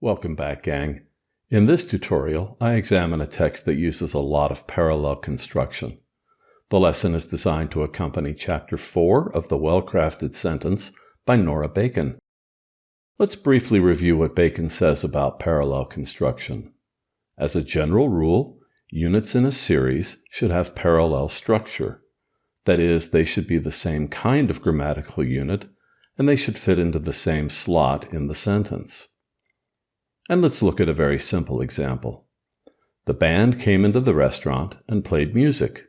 Welcome back, gang. In this tutorial, I examine a text that uses a lot of parallel construction. The lesson is designed to accompany Chapter 4 of The Well-Crafted Sentence by Nora Bacon. Let's briefly review what Bacon says about parallel construction. As a general rule, units in a series should have parallel structure. That is, they should be the same kind of grammatical unit, and they should fit into the same slot in the sentence. And let's look at a very simple example. The band came into the restaurant and played music.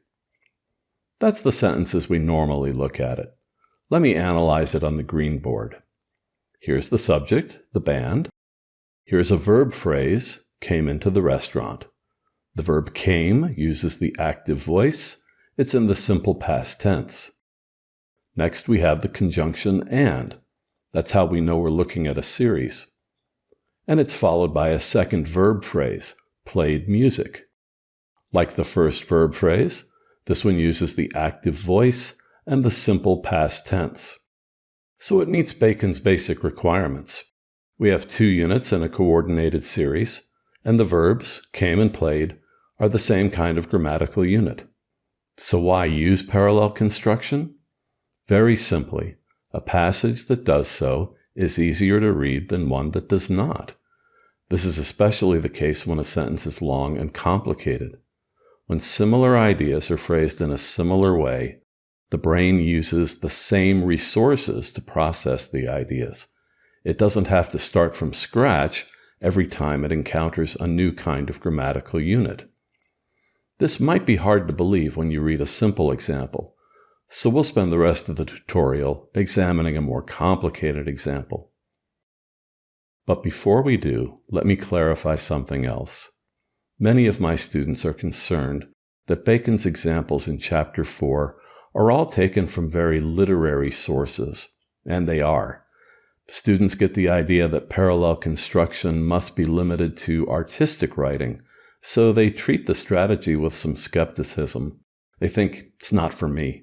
That's the sentence as we normally look at it. Let me analyze it on the green board. Here's the subject, the band. Here's a verb phrase, came into the restaurant. The verb came uses the active voice. It's in the simple past tense. Next, we have the conjunction and. That's how we know we're looking at a series. And it's followed by a second verb phrase, played music. Like the first verb phrase, this one uses the active voice and the simple past tense. So it meets Bacon's basic requirements. We have two units in a coordinated series, and the verbs, came and played, are the same kind of grammatical unit. So why use parallel construction? Very simply, a passage that does so is easier to read than one that does not. This is especially the case when a sentence is long and complicated. When similar ideas are phrased in a similar way, the brain uses the same resources to process the ideas. It doesn't have to start from scratch every time it encounters a new kind of grammatical unit. This might be hard to believe when you read a simple example, so we'll spend the rest of the tutorial examining a more complicated example. But before we do, let me clarify something else. Many of my students are concerned that Bacon's examples in Chapter 4 are all taken from very literary sources, and they are. Students get the idea that parallel construction must be limited to artistic writing, so they treat the strategy with some skepticism. They think, it's not for me.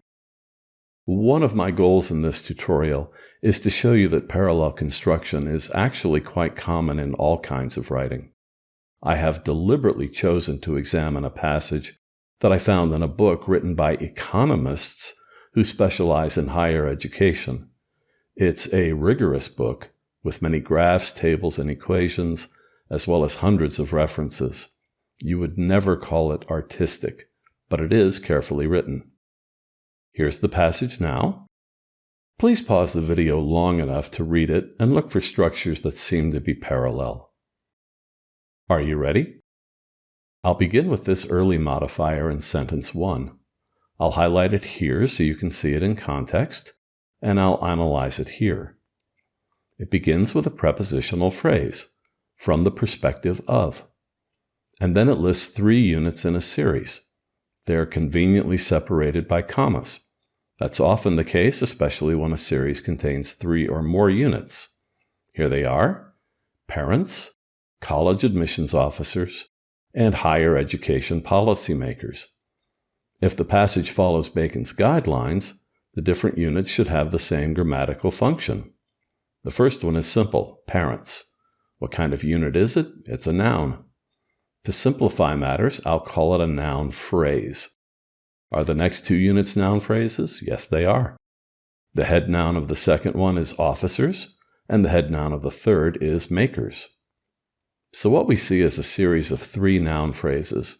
One of my goals in this tutorial is to show you that parallel construction is actually quite common in all kinds of writing. I have deliberately chosen to examine a passage that I found in a book written by economists who specialize in higher education. It's a rigorous book with many graphs, tables, and equations, as well as hundreds of references. You would never call it artistic, but it is carefully written. Here's the passage now. Please pause the video long enough to read it and look for structures that seem to be parallel. Are you ready? I'll begin with this early modifier in sentence 1. I'll highlight it here so you can see it in context, and I'll analyze it here. It begins with a prepositional phrase, from the perspective of. And then it lists 3 units in a series. They are conveniently separated by commas. That's often the case, especially when a series contains 3 or more units. Here they are: parents, college admissions officers, and higher education policymakers. If the passage follows Bacon's guidelines, the different units should have the same grammatical function. The first one is simple, parents. What kind of unit is it? It's a noun. To simplify matters, I'll call it a noun phrase. Are the next 2 units noun phrases? Yes, they are. The head noun of the second one is officers, and the head noun of the third is makers. So what we see is a series of 3 noun phrases.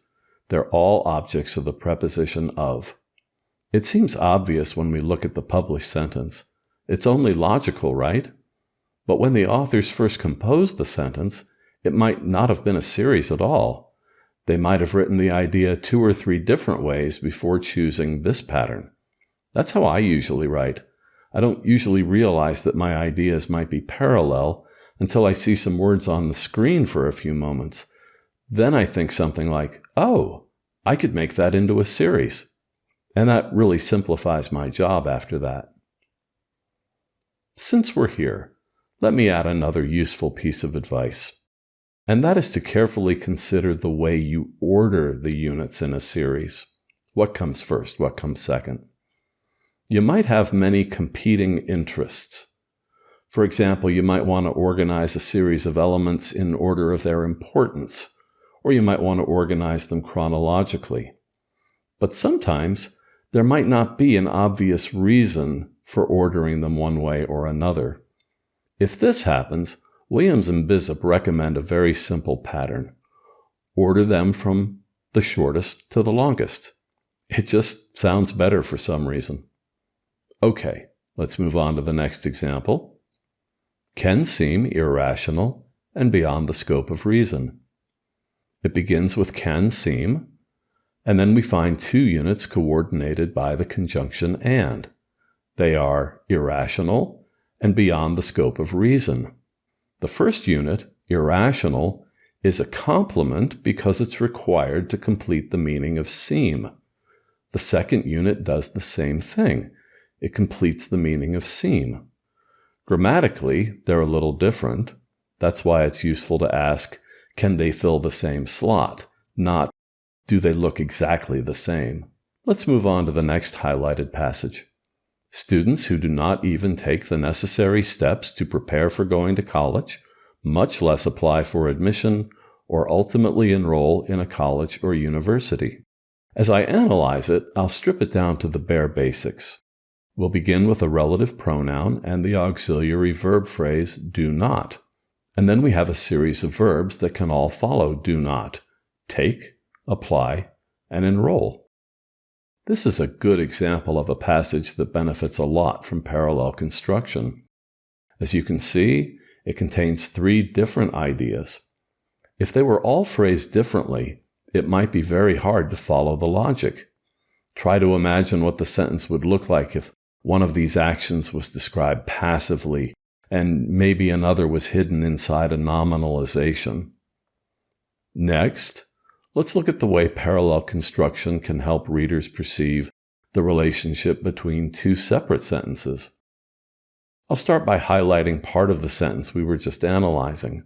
They're all objects of the preposition of. It seems obvious when we look at the published sentence. It's only logical, right? But when the authors first composed the sentence, it might not have been a series at all. They might have written the idea 2 or 3 different ways before choosing this pattern. That's how I usually write. I don't usually realize that my ideas might be parallel until I see some words on the screen for a few moments. Then I think something like, oh, I could make that into a series. And that really simplifies my job after that. Since we're here, let me add another useful piece of advice. And that is to carefully consider the way you order the units in a series. What comes first? What comes second? You might have many competing interests. For example, you might want to organize a series of elements in order of their importance, or you might want to organize them chronologically. But sometimes there might not be an obvious reason for ordering them one way or another. If this happens, Williams and Bishop recommend a very simple pattern. Order them from the shortest to the longest. It just sounds better for some reason. Okay, let's move on to the next example. Can seem irrational and beyond the scope of reason. It begins with can seem, and then we find two units coordinated by the conjunction and. They are irrational and beyond the scope of reason. The first unit, irrational, is a complement because it's required to complete the meaning of seem. The second unit does the same thing. It completes the meaning of seem. Grammatically, they're a little different. That's why it's useful to ask, can they fill the same slot? Not, do they look exactly the same? Let's move on to the next highlighted passage. Students who do not even take the necessary steps to prepare for going to college, much less apply for admission, or ultimately enroll in a college or university. As I analyze it, I'll strip it down to the bare basics. We'll begin with a relative pronoun and the auxiliary verb phrase do not. And then we have a series of verbs that can all follow do not: take, apply, and enroll. This is a good example of a passage that benefits a lot from parallel construction. As you can see, it contains three different ideas. If they were all phrased differently, it might be very hard to follow the logic. Try to imagine what the sentence would look like if one of these actions was described passively and maybe another was hidden inside a nominalization. Next, let's look at the way parallel construction can help readers perceive the relationship between two separate sentences. I'll start by highlighting part of the sentence we were just analyzing.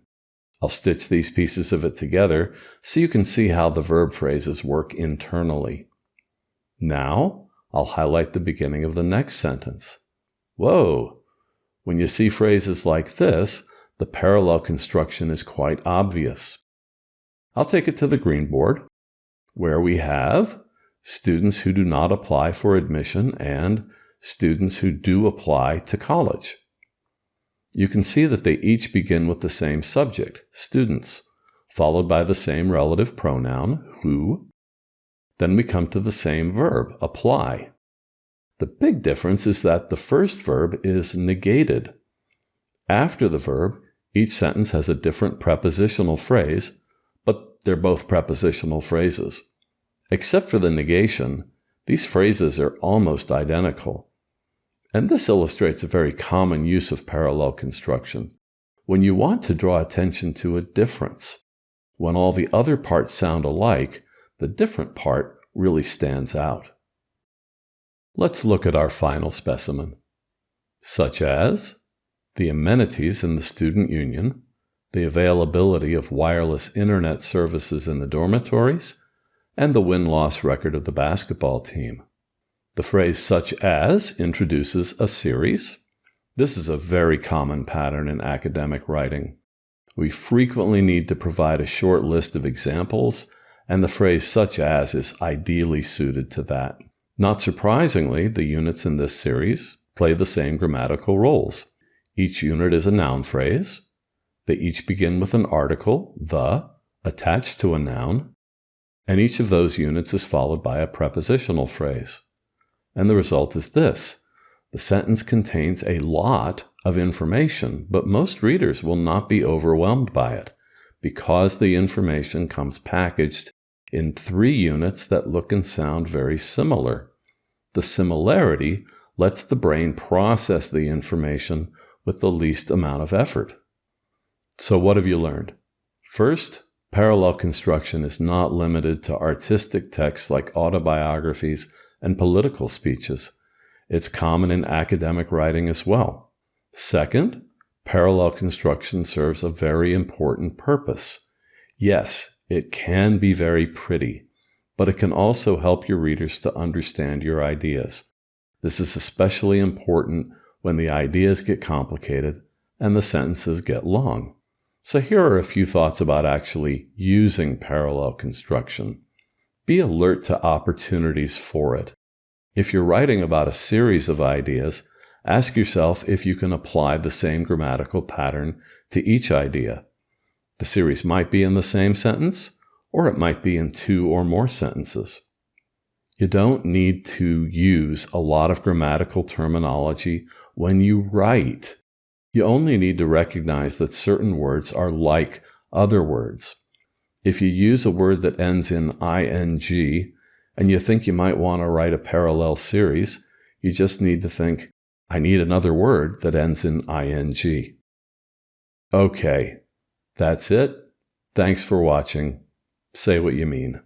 I'll stitch these pieces of it together so you can see how the verb phrases work internally. Now, I'll highlight the beginning of the next sentence. Whoa! When you see phrases like this, the parallel construction is quite obvious. I'll take it to the green board, where we have students who do not apply for admission and students who do apply to college. You can see that they each begin with the same subject, students, followed by the same relative pronoun, who. Then we come to the same verb, apply. The big difference is that the first verb is negated. After the verb, each sentence has a different prepositional phrase, but they're both prepositional phrases. Except for the negation, these phrases are almost identical. And this illustrates a very common use of parallel construction, when you want to draw attention to a difference. When all the other parts sound alike, the different part really stands out. Let's look at our final specimen, such as the amenities in the student union, the availability of wireless internet services in the dormitories, and the win-loss record of the basketball team. The phrase such as introduces a series. This is a very common pattern in academic writing. We frequently need to provide a short list of examples, and the phrase such as is ideally suited to that. Not surprisingly, the units in this series play the same grammatical roles. Each unit is a noun phrase. They each begin with an article, the, attached to a noun, and each of those units is followed by a prepositional phrase. And the result is this. The sentence contains a lot of information, but most readers will not be overwhelmed by it because the information comes packaged in three units that look and sound very similar. The similarity lets the brain process the information with the least amount of effort. So what have you learned? First, parallel construction is not limited to artistic texts like autobiographies and political speeches. It's common in academic writing as well. Second, parallel construction serves a very important purpose. Yes, it can be very pretty, but it can also help your readers to understand your ideas. This is especially important when the ideas get complicated and the sentences get long. So here are a few thoughts about actually using parallel construction. Be alert to opportunities for it. If you're writing about a series of ideas, ask yourself if you can apply the same grammatical pattern to each idea. The series might be in the same sentence, or it might be in 2 or more sentences. You don't need to use a lot of grammatical terminology when you write. You only need to recognize that certain words are like other words. If you use a word that ends in ing and you think you might want to write a parallel series, you just need to think, I need another word that ends in ing. Okay, that's it. Thanks for watching. Say what you mean.